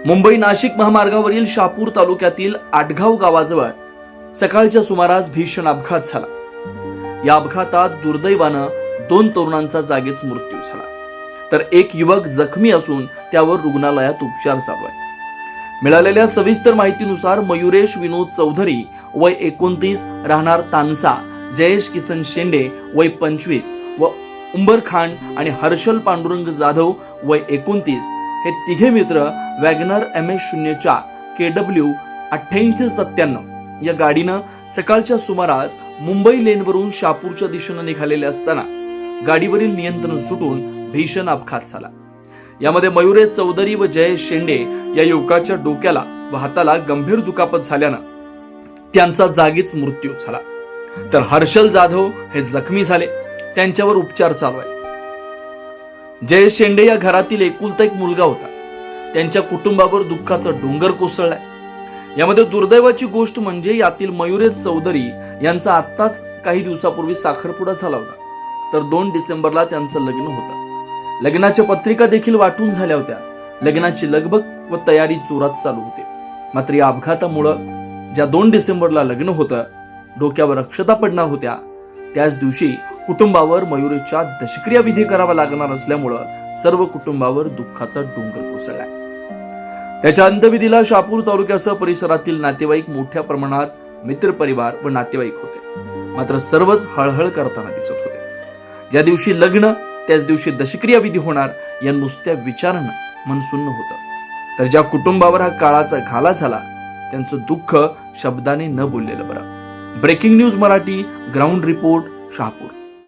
मुंबई नाशिक महामार्गावरील शहापूर तालुक्यातील आटगाव गावाजवळ सकाळच्या सुमारास भीषण अपघात झाला। या अपघातात दुर्दैवानं 2 तरुणांचा जागीच मृत्यू झाला, तर एक युवक जखमी असून त्यावर रुग्णालयात उपचार चालू आहे। मिळालेल्या सविस्तर माहितीनुसार मयुरेश विनोद चौधरी वय 29 राहणार तानसा, जयेश किसन शेंडे वय 25 व उंबर खान आणि हर्षल पांडुरंग जाधव वय 29 हे तिघे मित्र वॅगनर MS04 KW 8897 या गाडीनं सकाळच्या सुमारास मुंबई लेनवरून शहापूरच्या दिशेने निघालेले असताना गाडीवरील नियंत्रण सुटून भीषण अपघात झाला। यामध्ये मयुरेश चौधरी व जयेश शेंडे या युवकाच्या डोक्याला व हाताला गंभीर दुखापत झाल्यानं त्यांचा जागीच मृत्यू झाला, तर हर्षल जाधव हे जखमी झाले, त्यांच्यावर उपचार चालू आहे। जयेश शेंडे या घरातील एकुलता एक मुलगा होता। त्यांच्या कुटुंबावर दुःखाचा डोंगर कोसळलाय। यामध्ये दुर्दैवाची गोष्ट म्हणजे यातील मयुरेश चौधरी यांचा आत्ताच काही दिवसापूर्वी साखरपुडा झाला होता, तर 2 डिसेंबरला त्यांचं लग्न होतं। लग्नाच्या पत्रिका देखील वाटून झाल्या होत्या। लग्नाची लगबग व तयारी जोरात चालू होती। मात्र या अपघातामुळे ज्या 2 डिसेंबरला लग्न होतं, डोक्यावर अक्षता पडणार होत्या, त्याच दिवशी कुटुंबावर मयुरेशच्या दशक्रिया विधी करावा लागणार असल्यामुळे सर्व कुटुंबावर दुःखाचा डोंगर कोसळला। त्याच्या अंत्यविधीला शहापूर तालुक्यासह परिसरातील नातेवाईक मोठ्या प्रमाणात मित्रपरिवार व नातेवाईक होते। मात्र सर्वच हळहळ करताना दिसत होते। ज्या दिवशी लग्न त्याच दिवशी दशक्रिया विधी होणार या नुसत्या विचारानं मन सुन्न होतं। तर ज्या कुटुंबावर हा काळाचा घाला झाला त्यांचं दुःख शब्दाने न बोललेलं बरं। Breaking news Marathi, ground report, Shahapur.